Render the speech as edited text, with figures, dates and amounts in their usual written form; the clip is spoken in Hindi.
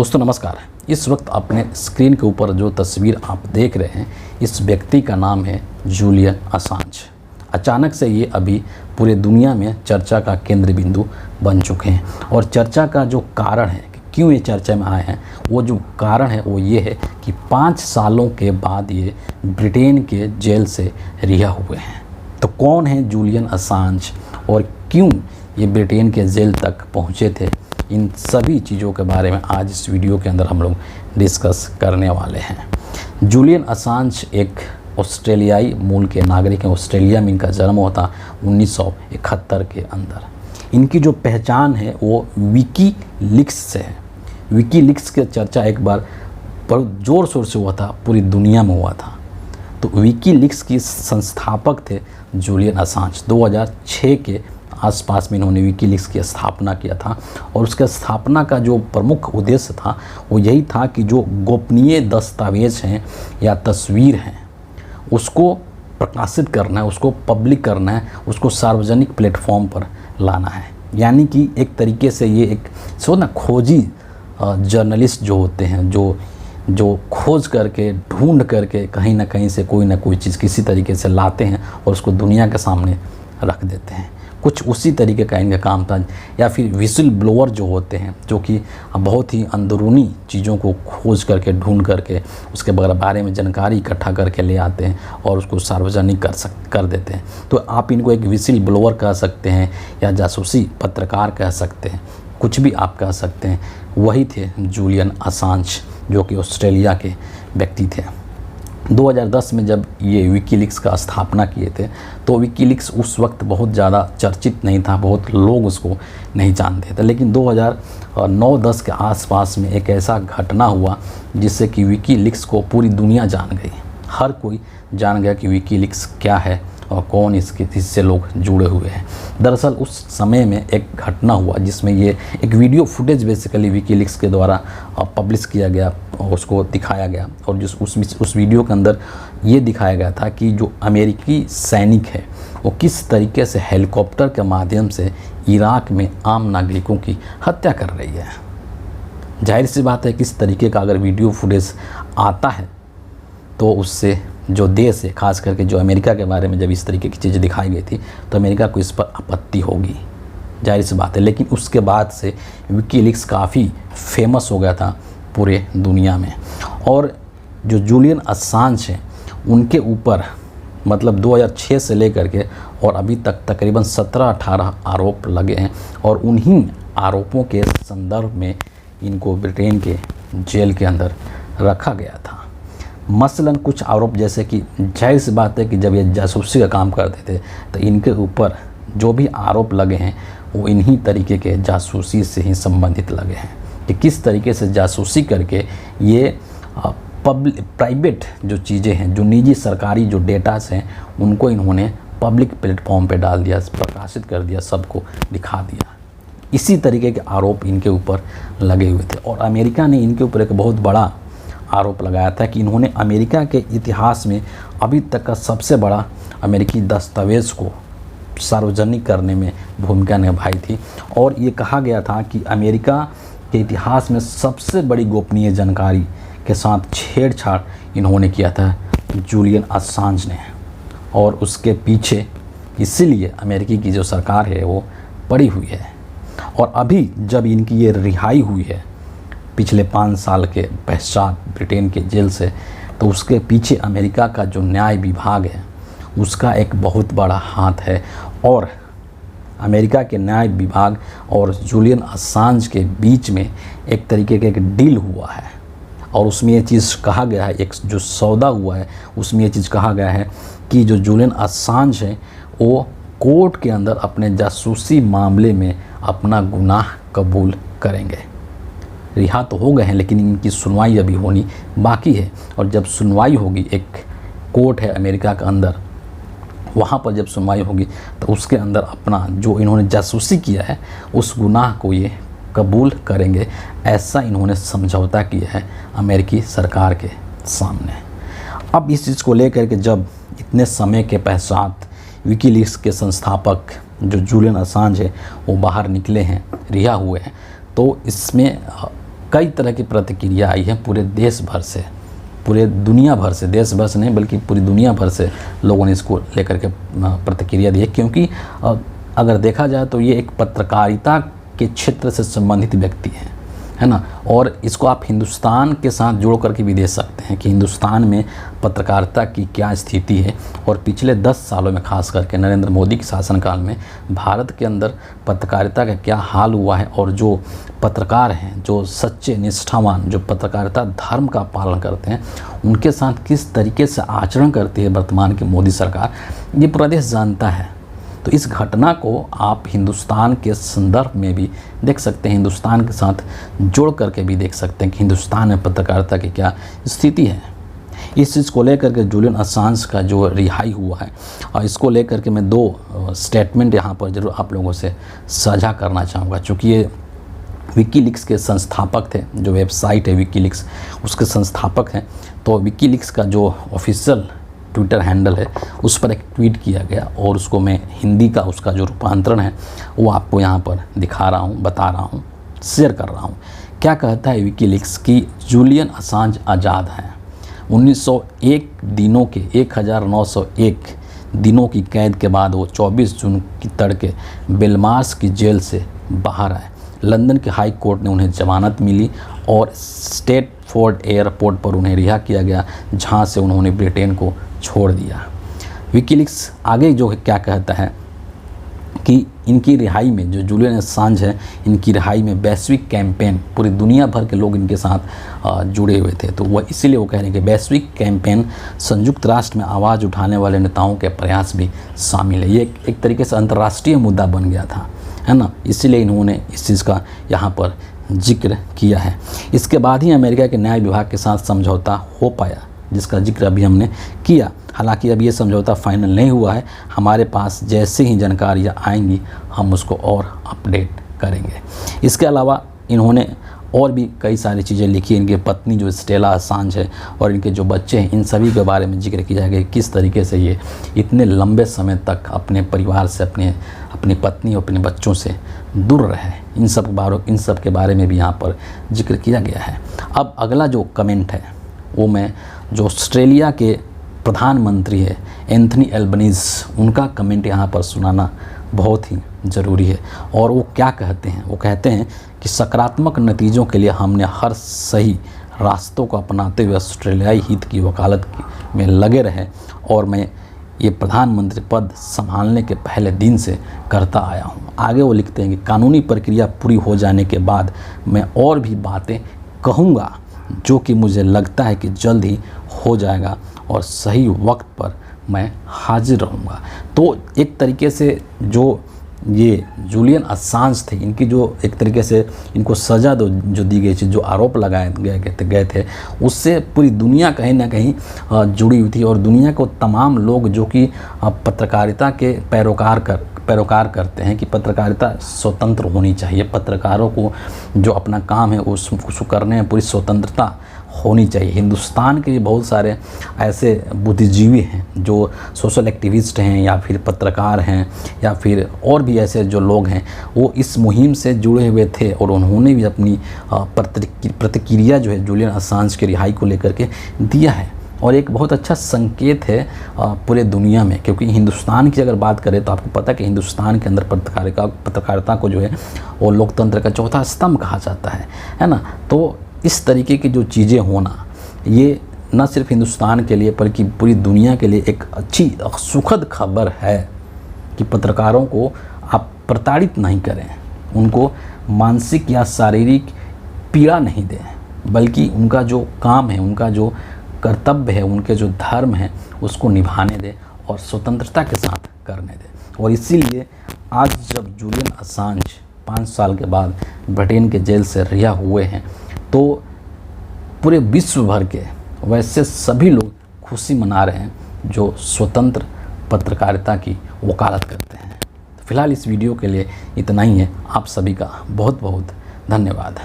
दोस्तों नमस्कार। इस वक्त अपने स्क्रीन के ऊपर जो तस्वीर आप देख रहे हैं, इस व्यक्ति का नाम है जूलियन असांज। अचानक से ये अभी पूरे दुनिया में चर्चा का केंद्र बिंदु बन चुके हैं और चर्चा का जो कारण है कि क्यों ये चर्चा में आए हैं, वो जो कारण है वो ये है कि 5 सालों के बाद ये ब्रिटेन के जेल से रिहा हुए हैं। तो कौन है जूलियन असांज और क्यों ये ब्रिटेन के जेल तक पहुँचे थे, इन सभी चीज़ों के बारे में आज इस वीडियो के अंदर हम लोग डिस्कस करने वाले हैं। जूलियन असांज एक ऑस्ट्रेलियाई मूल के नागरिक हैं। ऑस्ट्रेलिया में इनका जन्म हुआ था 1971 के अंदर। इनकी जो पहचान है वो विकीलीक्स से है। विकीलीक्स की चर्चा एक बार बहुत ज़ोर शोर से हुआ था, पूरी दुनिया में हुआ था। तो विकीलीक्स की संस्थापक थे जूलियन असांज। 2006 के आसपास में इन्होंने विकीलीक्स की स्थापना किया था और उसके स्थापना का जो प्रमुख उद्देश्य था वो यही था कि जो गोपनीय दस्तावेज़ हैं या तस्वीर हैं उसको प्रकाशित करना है, उसको पब्लिक करना है, उसको सार्वजनिक प्लेटफॉर्म पर लाना है। यानी कि एक तरीके से ये एक खोजी जर्नलिस्ट जो होते हैं, जो खोज करके ढूंढ करके कहीं ना कहीं से कोई ना कोई चीज़ किसी तरीके से लाते हैं और उसको दुनिया के सामने रख देते हैं। कुछ उसी तरीके का इनका काम था। या फिर विसल ब्लोअर जो होते हैं, जो कि बहुत ही अंदरूनी चीज़ों को खोज करके ढूंढ करके उसके बारे में जानकारी इकट्ठा करके ले आते हैं और उसको सार्वजनिक कर देते हैं। तो आप इनको एक विसल ब्लोअर कह सकते हैं या जासूसी पत्रकार कह सकते हैं, कुछ भी आप कह सकते हैं। वही थे जूलियन असांज, जो कि ऑस्ट्रेलिया के व्यक्ति थे। 2010 में जब ये विकीलीक्स का स्थापना किए थे तो विकीलीक्स उस वक्त बहुत ज़्यादा चर्चित नहीं था, बहुत लोग उसको नहीं जानते थे। लेकिन 2009-10 के आसपास में एक ऐसा घटना हुआ जिससे कि विकीलीक्स को पूरी दुनिया जान गई। हर कोई जान गया कि विकीलीक्स क्या है और कौन इससे लोग जुड़े हुए हैं। दरअसल उस समय में एक घटना हुआ जिसमें ये एक वीडियो फुटेज बेसिकली विकीलीक्स के द्वारा पब्लिश किया गया और उसको दिखाया गया। और जिस उस वीडियो के अंदर ये दिखाया गया था कि जो अमेरिकी सैनिक है वो किस तरीके से हेलीकॉप्टर के माध्यम से इराक में आम नागरिकों की हत्या कर रही है। जाहिर सी बात है, किस तरीके का अगर वीडियो फुटेज आता है तो उससे जो देश है, खास करके जो अमेरिका के बारे में जब इस तरीके की चीज़ें दिखाई गई थी तो अमेरिका को इस पर आपत्ति होगी, जाहिर सी बात है। लेकिन उसके बाद से विकीलीक्स काफ़ी फेमस हो गया था पूरे दुनिया में। और जो जूलियन असांज हैं उनके ऊपर मतलब 2006 से लेकर के और अभी तक तकरीबन 17-18 आरोप लगे हैं और उन्हीं आरोपों के संदर्भ में इनको ब्रिटेन के जेल के अंदर रखा गया था। मसलन कुछ आरोप जैसे कि जाहिर सी बात है कि जब ये जासूसी का काम करते थे तो इनके ऊपर जो भी आरोप लगे हैं वो इन्हीं तरीके के जासूसी से ही संबंधित लगे हैं कि किस तरीके से जासूसी करके ये प्राइवेट जो चीज़ें हैं, जो निजी सरकारी जो डेटास हैं, उनको इन्होंने पब्लिक प्लेटफॉर्म पे डाल दिया, प्रकाशित कर दिया, सबको दिखा दिया। इसी तरीके के आरोप इनके ऊपर लगे हुए थे और अमेरिका ने इनके ऊपर एक बहुत बड़ा आरोप लगाया था कि इन्होंने अमेरिका के इतिहास में अभी तक का सबसे बड़ा अमेरिकी दस्तावेज़ को सार्वजनिक करने में भूमिका निभाई थी। और ये कहा गया था कि अमेरिका के इतिहास में सबसे बड़ी गोपनीय जानकारी के साथ छेड़छाड़ इन्होंने किया था जूलियन असांज ने। और उसके पीछे इसीलिए अमेरिकी की जो सरकार है वो पड़ी हुई है। और अभी जब इनकी ये रिहाई हुई है पिछले 5 साल के पश्चात ब्रिटेन के जेल से, तो उसके पीछे अमेरिका का जो न्याय विभाग है उसका एक बहुत बड़ा हाथ है। और अमेरिका के न्याय विभाग और जूलियन असांज के बीच में एक तरीके का एक डील हुआ है और उसमें ये चीज़ कहा गया है, एक जो सौदा हुआ है उसमें ये चीज़ कहा गया है कि जो जूलियन असांज है वो कोर्ट के अंदर अपने जासूसी मामले में अपना गुनाह कबूल करेंगे। रिहा तो हो गए हैं लेकिन इनकी सुनवाई अभी होनी बाकी है। और जब सुनवाई होगी, एक कोर्ट है अमेरिका के अंदर, वहाँ पर जब सुनवाई होगी तो उसके अंदर अपना जो इन्होंने जासूसी किया है उस गुनाह को ये कबूल करेंगे। ऐसा इन्होंने समझौता किया है अमेरिकी सरकार के सामने। अब इस चीज़ को लेकर के जब इतने समय के पश्चात विकीलीक्स के संस्थापक जो जूलियन असांज है वो बाहर निकले हैं, रिहा हुए हैं, तो इसमें कई तरह की प्रतिक्रिया आई है पूरे देश भर से, पूरे दुनिया भर से, देश भर से नहीं बल्कि पूरी दुनिया भर से लोगों ने इसको लेकर के प्रतिक्रिया दी है। क्योंकि अगर देखा जाए तो ये एक पत्रकारिता के क्षेत्र से संबंधित व्यक्ति है ना। और इसको आप हिंदुस्तान के साथ जोड़ करके भी दे सकते हैं कि हिंदुस्तान में पत्रकारिता की क्या स्थिति है और पिछले 10 सालों में खास करके नरेंद्र मोदी के शासनकाल में भारत के अंदर पत्रकारिता का क्या हाल हुआ है, और जो पत्रकार हैं, जो सच्चे निष्ठावान, जो पत्रकारिता धर्म का पालन करते हैं, उनके साथ किस तरीके से आचरण करती है वर्तमान की मोदी सरकार, ये पूरा देश जानता है। तो इस घटना को आप हिंदुस्तान के संदर्भ में भी देख सकते हैं, हिंदुस्तान के साथ जोड़ करके भी देख सकते हैं कि हिंदुस्तान में पत्रकारिता की क्या स्थिति है। इस चीज़ को लेकर के जूलियन असांज का जो रिहाई हुआ है, और इसको लेकर के मैं 2 स्टेटमेंट यहाँ पर जरूर आप लोगों से साझा करना चाहूँगा। चूँकि ये विकीलीक्स के संस्थापक थे, जो वेबसाइट है विकीलीक्स उसके संस्थापक हैं, तो विकीलीक्स का जो ऑफिशियल ट्विटर हैंडल है उस पर एक ट्वीट किया गया, और उसको मैं हिंदी का उसका जो रूपांतरण है वो आपको यहाँ पर दिखा रहा हूँ, बता रहा हूँ, शेयर कर रहा हूँ। क्या कहता है विकीलीक्स कि जूलियन असांज आज़ाद हैं। 1901 दिनों के 1901 दिनों की कैद के बाद वो 24 जून की तड़के बेलमार्स की जेल से बाहर आए। लंदन के हाई कोर्ट ने उन्हें जमानत मिली और स्टेटफोर्ड एयरपोर्ट पर उन्हें रिहा किया गया, जहां से उन्होंने ब्रिटेन को छोड़ दिया। विकीलीक्स आगे जो क्या कहता है कि इनकी रिहाई में, जो जूलियन असांज है, इनकी रिहाई में वैश्विक कैंपेन, पूरी दुनिया भर के लोग इनके साथ जुड़े हुए थे। तो वह इसीलिए वो कह रहे हैं कि वैश्विक कैंपेन, संयुक्त राष्ट्र में आवाज़ उठाने वाले नेताओं के प्रयास भी शामिल है। ये एक तरीके से अंतर्राष्ट्रीय मुद्दा बन गया था, है ना। इसीलिए इन्होंने इस चीज़ का यहाँ पर जिक्र किया है। इसके बाद ही अमेरिका के न्याय विभाग के साथ समझौता हो पाया, जिसका जिक्र अभी हमने किया। हालांकि अब ये समझौता फाइनल नहीं हुआ है। हमारे पास जैसे ही जानकारियाँ आएंगी हम उसको और अपडेट करेंगे। इसके अलावा इन्होंने और भी कई सारी चीज़ें लिखी। इनकी पत्नी जो स्टेला असांज है और इनके जो बच्चे हैं, इन सभी के बारे में जिक्र किया गया किस तरीके से ये इतने लंबे समय तक अपने परिवार से, अपनी पत्नी और अपने बच्चों से दूर रहे। इन सब के बारे में भी यहाँ पर जिक्र किया गया है। अब अगला जो कमेंट है वो मैं, जो ऑस्ट्रेलिया के प्रधानमंत्री है एंथनी एल्बनीज़, उनका कमेंट यहाँ पर सुनाना बहुत ही ज़रूरी है। और वो क्या कहते हैं, वो कहते हैं कि सकारात्मक नतीजों के लिए हमने हर सही रास्तों को अपनाते हुए ऑस्ट्रेलियाई हित की वकालत में लगे रहे, और मैं ये प्रधानमंत्री पद संभालने के पहले दिन से करता आया हूँ। आगे वो लिखते हैं कि कानूनी प्रक्रिया पूरी हो जाने के बाद मैं और भी बातें कहूँगा, जो कि मुझे लगता है कि जल्द ही हो जाएगा, और सही वक्त पर मैं हाजिर रहूँगा। तो एक तरीके से जो ये जूलियन असांज थे, इनकी जो एक तरीके से इनको सज़ा जो दी गई थी, जो आरोप लगाए गए थे, उससे पूरी दुनिया कहीं ना कहीं जुड़ी हुई थी। और दुनिया को तमाम लोग जो कि पत्रकारिता के पैरोकार करते हैं कि पत्रकारिता स्वतंत्र होनी चाहिए, पत्रकारों को जो अपना काम है उसको करने में पूरी स्वतंत्रता होनी चाहिए। हिंदुस्तान के बहुत सारे ऐसे बुद्धिजीवी हैं जो सोशल एक्टिविस्ट हैं या फिर पत्रकार हैं या फिर और भी ऐसे जो लोग हैं, वो इस मुहिम से जुड़े हुए थे, और उन्होंने भी अपनी प्रतिक्रिया जो है जूलियन असांज की रिहाई को लेकर के दिया है। और एक बहुत अच्छा संकेत है पूरे दुनिया में, क्योंकि हिंदुस्तान की अगर बात करें तो आपको पता है कि हिंदुस्तान के अंदर पत्रकारिता को जो है वो लोकतंत्र का चौथा स्तंभ कहा जाता है ना। तो इस तरीके की जो चीज़ें होना, ये न सिर्फ हिंदुस्तान के लिए बल्कि पूरी दुनिया के लिए एक अच्छी सुखद खबर है कि पत्रकारों को आप प्रताड़ित नहीं करें, उनको मानसिक या शारीरिक पीड़ा नहीं दें, बल्कि उनका जो काम है, उनका जो कर्तव्य है, उनके जो धर्म है, उसको निभाने दें और स्वतंत्रता के साथ करने दें। और इसीलिए आज जब जूलियन असांज 5 साल के बाद ब्रिटेन के जेल से रिहा हुए हैं, तो पूरे विश्व भर के वैसे सभी लोग खुशी मना रहे हैं जो स्वतंत्र पत्रकारिता की वकालत करते हैं। तो फिलहाल इस वीडियो के लिए इतना ही है। आप सभी का बहुत बहुत धन्यवाद।